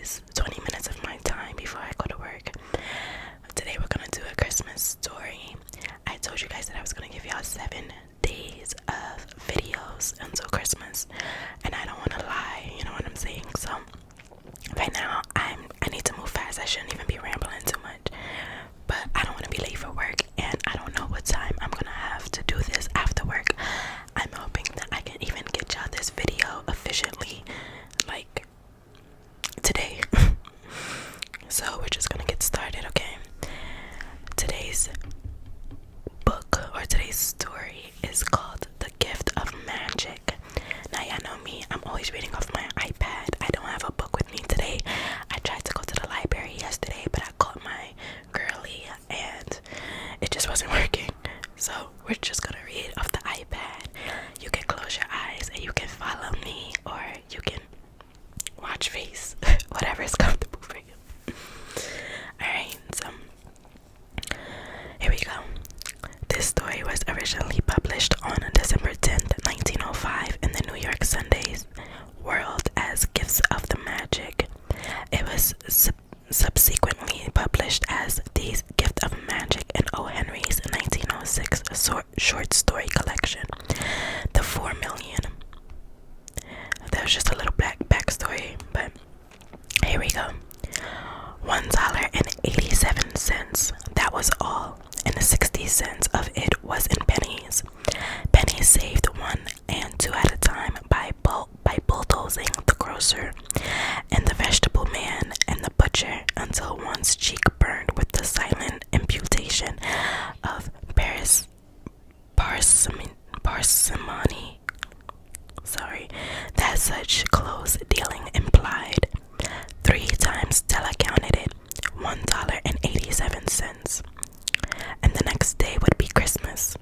days, 20 minutes of my time before I go to work. Today we're gonna do a Christmas story. I told you guys that I was gonna give y'all 7 days of videos until Christmas, and I don't want to lie, you know what I'm saying? So right now I need to move fast. I shouldn't even be rambling too much, but I don't want to be late for work, and I don't know what time I'm gonna have to do this after work. I'm hoping that I can even get y'all this video efficiently, like today. So we're just gonna get started, okay? Today's book or today's story is called The Gift of Magic. Now y'all know me, I'm always reading off my iPad. I don't have a book with me today. I tried to go to the library yesterday, but I caught my girly and it just wasn't working. So we're just gonna read off the iPad. You can close your eyes and you can follow me, or you can watch face, whatever is comfortable for you. Alright, so here we go. This story was originally published on December 10th, 1905 in the New York Sunday's World as Gifts of the Magic. It was subsequently published as The Gift of Magic in O. Henry's 1906 short story collection, The 4 Million. That was just a little backstory, but here we go. $1.87. That was all, and 60 cents of it was in pennies. Pennies saved 1 and 2 at a time by bulldozing the grocer and the vegetable man and the butcher until one's cheek burned with the silent imputation of parsimony. That such close dealing implied. 3 times Stella counted it, $1.87, and the next day would be Christmas.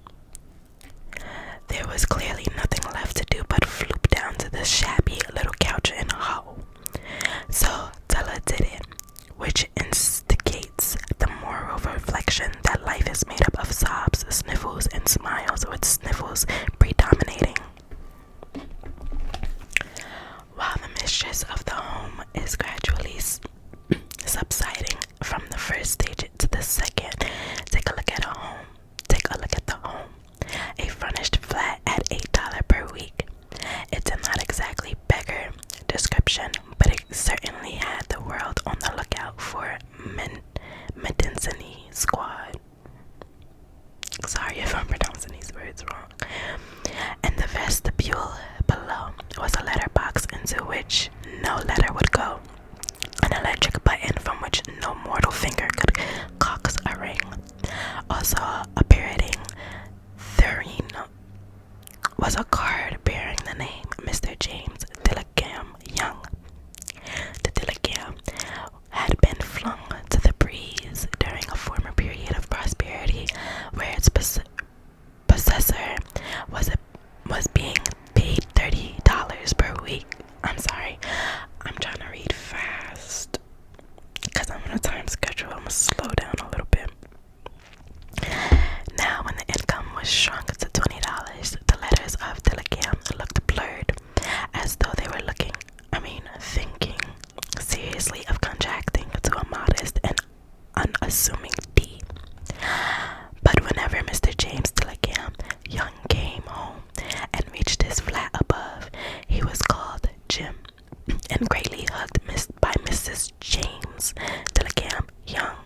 There was clearly nothing left to do but floop down to the shabby little couch in the hall. So Stella did it, which instigates the moral reflection that life is made up of sobs, sniffles, and smiles, with sniffles predominating. While the mistress of the home is gradually subsiding from the first stage to the second, take a look at the home. A furnished flat at $8 per week. It did not exactly beggar description, but it certainly had the world on the lookout for Medincini squad. Sorry if I'm pronouncing these words wrong. And the vestibule below was a letterbox into which no letter would go, an electric button from which no mortal finger could coax a ring. Also appearing therein was a card bearing the name Mr. James Dillingham Young. The Dillingham had been flung to the breeze during a former period of prosperity, where its possessor was being paid $30 per week. I'm sorry, I'm trying to read fast because I'm on a time schedule. I'm gonna slow down a little bit. Now, when the income was shrunk to $20, the letters of Dillingham looked blurred, as though they were thinking seriously of contracting to a modest and unassuming D. But whenever Mr. James Dillingham Young came home and reached his flat above, he was called Jim, and greatly hugged by Mrs. James Dillingham Young.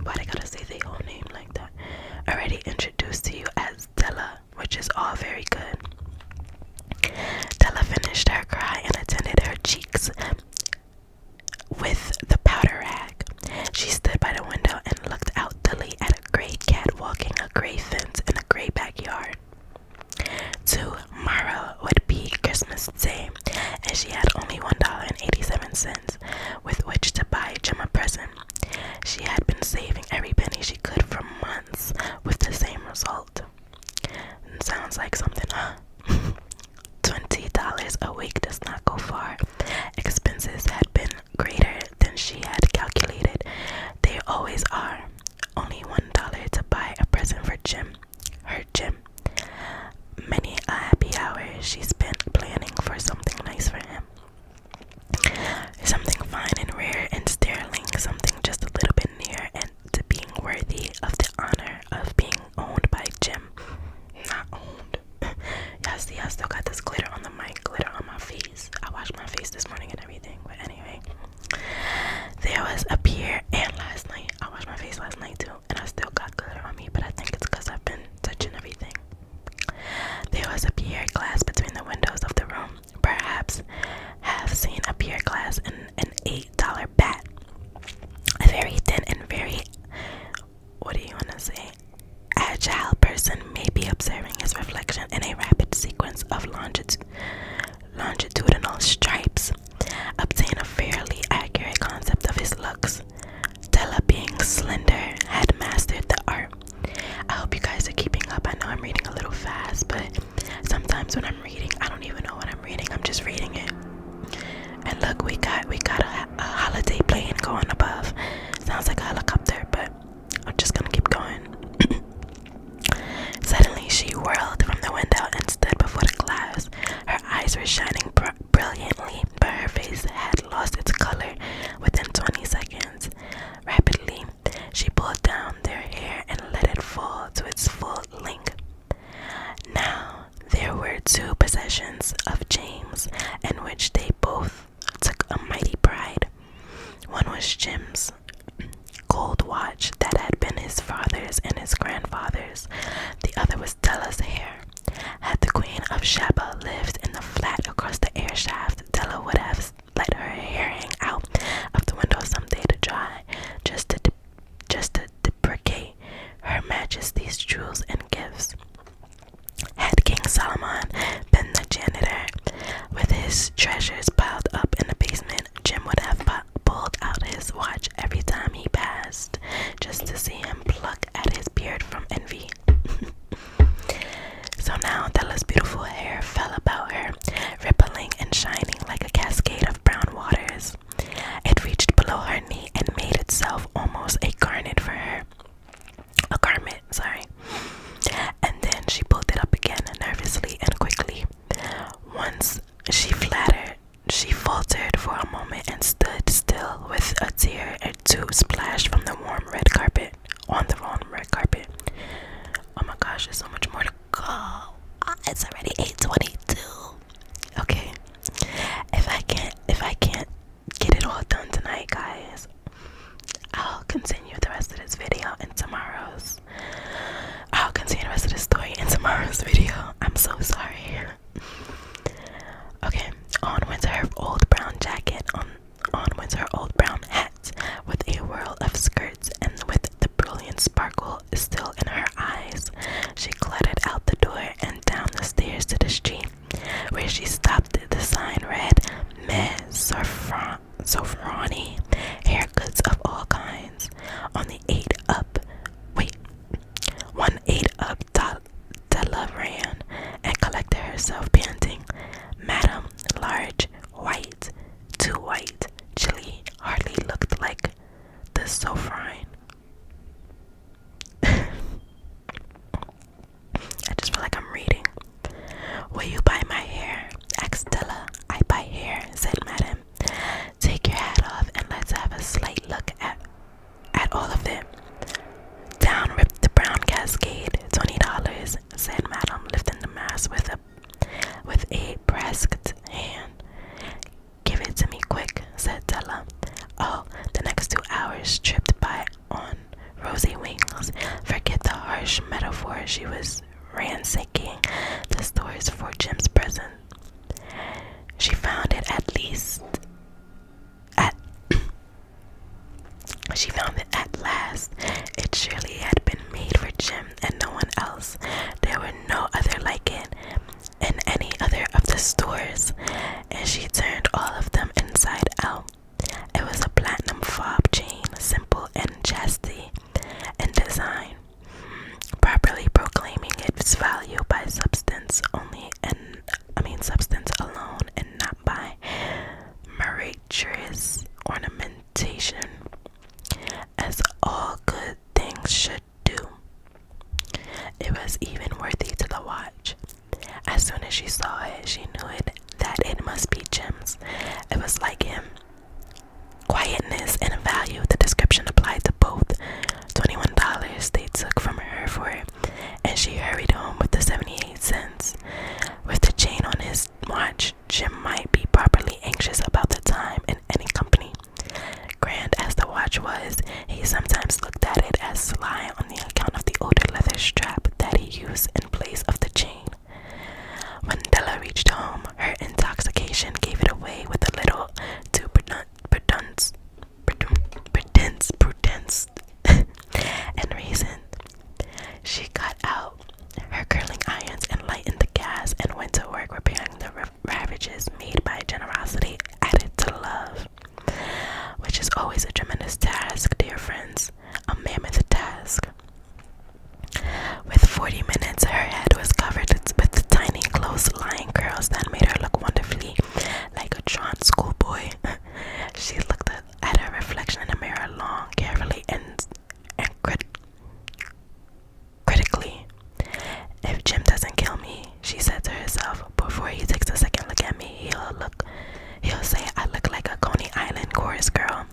Why they gotta say their whole name like that? Already introduced to you as Della, which is all very good. Della finished her cry and attended her cheeks with the powder rag. She stood by the window and looked out dully at a gray cat walking a gray fence in a gray backyard. Tomorrow would be Christmas Day, and she had only $1.87 with which to buy Jim a present. She had been saving every penny she could for months, with the same result. Sounds like something, huh? $20 a week does not go far. Expenses had been greater than she had calculated. They always are. Only $1 to buy a present for Jim, her Jim. Many a happy hour she spent planning for something nice for him. Something fine and rare was Jim's gold watch that had been his father's and his grandfather's. The other was Della's hair. Had the Queen of Sheba lived in the flat across the air shaft, Della would have let her hair hang out of the window someday to dry, just to deprecate Her Majesty's jewels and gifts. Had King Solomon been the janitor, with his treasures piled up in the basement, Jim would have pulled out his watch every time he passed, just to see him pluck at his beard from envy. So now Della's beautiful hair fell about her, rippling and shining like a cascade of brown waters. It reached below her knee and made itself almost a garment for her. A garment, sorry. And then she pulled it up again nervously and quickly. Once she faltered for a moment and stood still with a tear or two splashed from the warm red carpet on the warm red carpet. Oh my gosh, there's so much more to go. It's already 8:22. Okay. If I can't get it all done tonight, guys, I'll continue the rest of this video in tomorrow's. I'll continue the rest of the story in tomorrow's video. I'm so sorry. Okay, on went her old brown jacket, on went her old brown hat, with a whirl of skirts and with the brilliant sparkle still in her eyes. She cluttered out the door and down the stairs to the street, where she stopped. The sign read, Ms. Sofroni, haircuts of all kinds, on the 1-8 up Della ran and collected herself, panting. Madam, large, white, too white, chilly, hardly looked like the Sofrine. I just feel like I'm reading. Will you buy my hair? Asked Della. I buy hair, said Madam. Take your hat off and let's have a slight look at all of it. Down ripped the brown cascade. $20, said Madam, lifting the mass with a brusque hand. Give it to me quick, said Della. Oh, the next 2 hours tripped by on rosy wings. Forget the harsh metaphor. She was ransacking the stores for Jim's present. She found it at last. It surely had been made for Jim and no one else. There were no other like it in any other of the stores, and she turned all of them inside out. It was a platinum fob chain, simple and chastity in design, properly proclaiming its value by substance alone, and not by miraculous ornamentation, as all good things should do. It was even worthy to the watch. As soon as she saw it, she knew that it must be Jim's. It was like him. Quietness and value, the description applied to both. $21 they took from her for it, and she hurried home with the 78 cents. With the chain on his watch, Jim might be properly anxious about the time in any company. Grand as the watch was, he sometimes looked at it as sly on the account of the older leather strap that he used in place of the chain. When Della reached home, her intoxication gave it away with a little too prudence and reason. She got out her curling irons and lightened the gas and went to work repairing the ravages made by generosity added to love, which is always a tremendous task, dear friends, a mammoth task. With 40 minutes, her head was covered with the tiny, close lying curls that made her look wonderfully like a drawn schoolboy. She looked at her reflection in the mirror long, carefully, and critically. If Jim doesn't kill me, she said to herself, before he takes a second look at me, he'll say I look like a Coney Island chorus girl.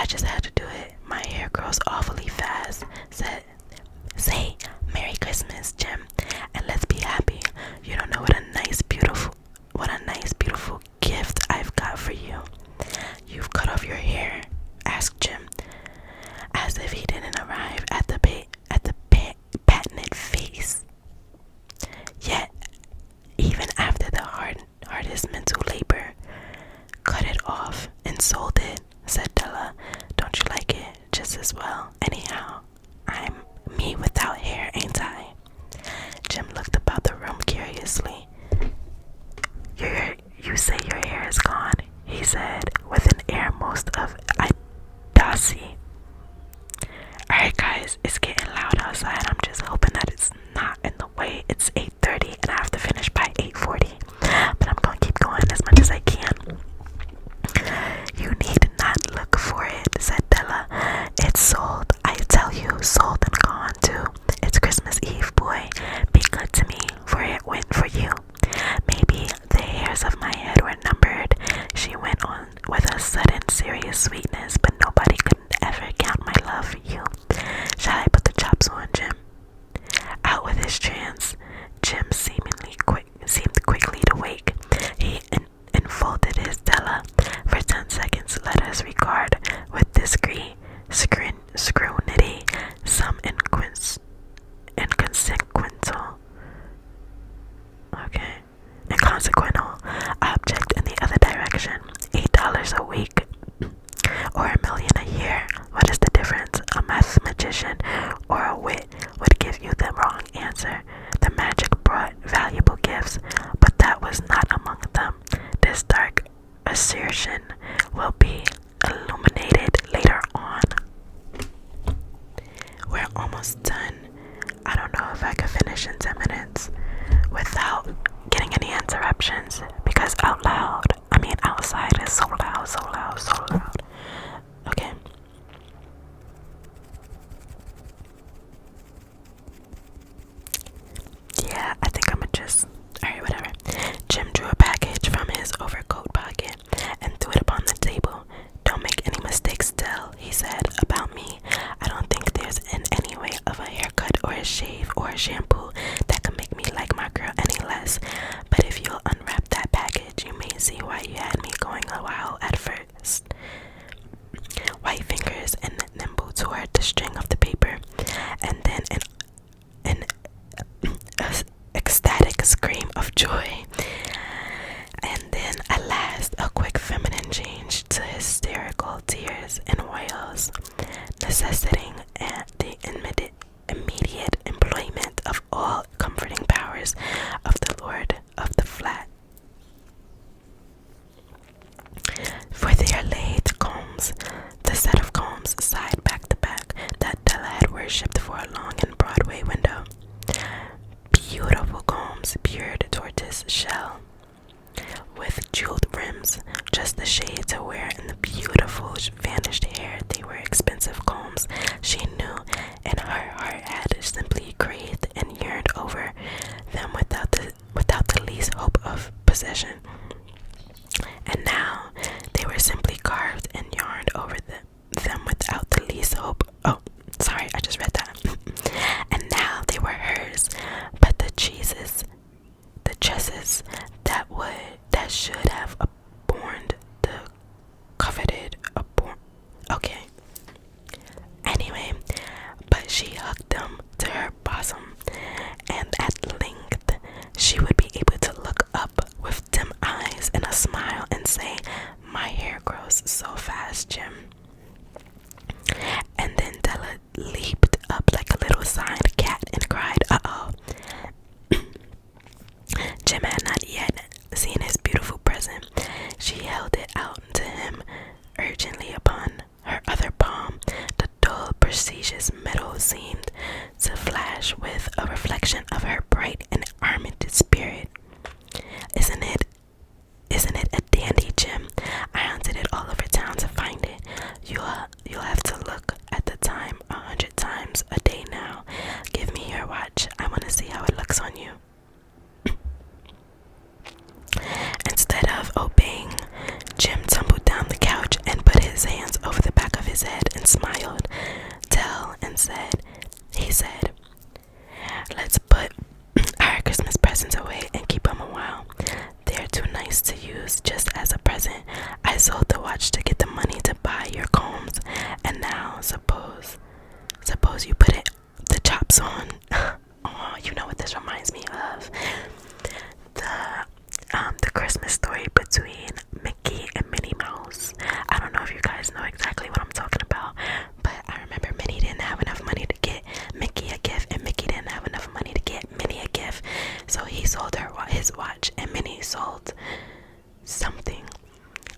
just had to do it. My hair grows awfully fast. Say Merry Christmas, Jim, and let's be happy. You don't know what a nice, beautiful gift I've got for you. You've cut off your hair, asked Jim, as if he didn't arrive at the patented face. Yet, even after the hardest mental labor, cut it off and sold it, said Della. Don't you like it just as well? Anyhow, I'm me without hair, ain't I? Jim looked about the room curiously. You say your hair is gone, he said, with an air most of audacy. Alright guys, it's getting loud outside. I'm just hoping that it's not in the way. It's 8:30 and I have to finish by 8:40. But I'm gonna keep going as much as I can. You need not look for it, said Della. It's sold. I tell you, sold and gone too. It's Christmas Eve, boy. Be good to me, for it went for you. Maybe the hairs of my head were numbered, she went on with a sudden serious sweetness, but nobody could ever count my love for you. Shall I put the chops on, Jim? Out with his trance, Jim seemed quickly to wake. He enfolded his Della. For 10 seconds, let us regard with discreet scrutiny some inconsequential object in the other direction. $8 a week or $1 million a year. What is the difference? A mathematician or a wit would give you the wrong answer. The magic brought valuable gifts, but that was not among them. This dark assertion will be illuminated later on. We're almost done. I don't know if I can finish in 10 minutes without getting any interruptions, because outside is so loud. Okay. Yeah, I think I'ma just... Alright, whatever. Jim drew a package from his overcoat pocket and threw it upon the table. Don't make any mistakes, Del, he said, about me. I don't think there's in any way of a haircut or a shave or a shampoo that can make me like my girl any less. But if you'll unwrap that package, you may see why you had me going a while at first. White fingers and nimble tore the string of the paper, and then an ecstatic scream of joy, and then at last a quick feminine change to hysterical tears and wails, necessitating the immediate employment of all comforting powers of the lord of the flat. For their laid combs, the set of combs side back to back that Della had worshipped for a long and Broadway window. Beautiful combs, pure tortoise shell, with jeweled rims, just the shade to wear in the beautiful vanished hair. They were expensive combs, she knew, and her heart had simply craved and yearned over them without the least hope of possession. And now they were simply carved and yarned over them without the least hope. Oh, sorry, I just read that. And now they were hers, but the tresses that should have adorned the coveted okay. Anyway, but she hugged them to her bosom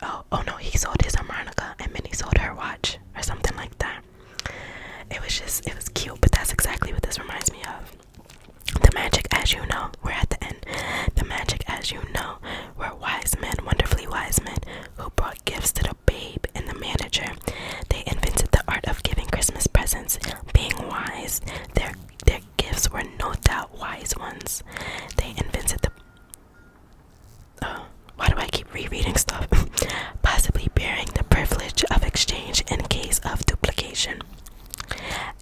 Oh no, he sold his harmonica and Minnie sold her watch or something like that. It was cute, but that's exactly what this reminds me of. The magic, as you know, we're at the end. The magic, as you know, were wise men, wonderfully wise men, who brought gifts to the babe and the manager. They invented the art of giving Christmas presents. Being wise, their gifts were no doubt wise ones. They invented the why do I keep rereading stuff? Possibly bearing the privilege of exchange in case of duplication.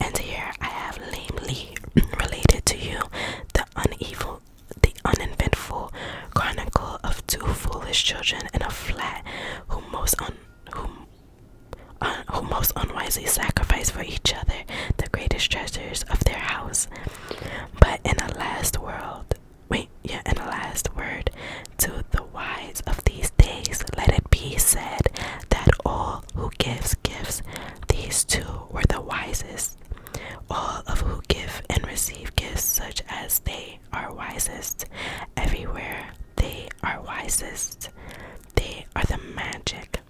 And here I have lamely related to you the uneventful chronicle of two foolish children in a flat who most unwisely sacrificed for each other the greatest treasures of their house. But in a last word to the wise of these days, let it be said that all who gives gifts, these two were the wisest. All of who give and receive gifts such as they are wisest. Everywhere they are wisest. They are the magic.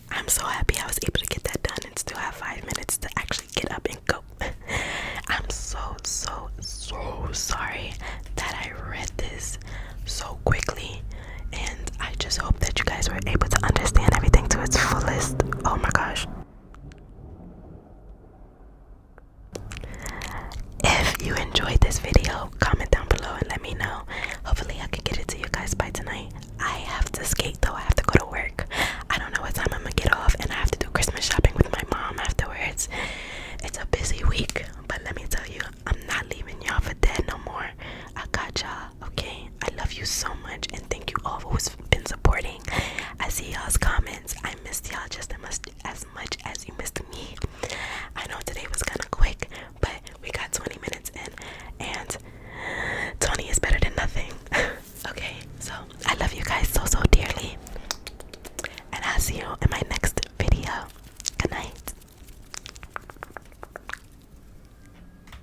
I'm so happy I was able to get that done and still have 5 minutes to actually get up and go. I'm so sorry that I read this so quickly, and I just hope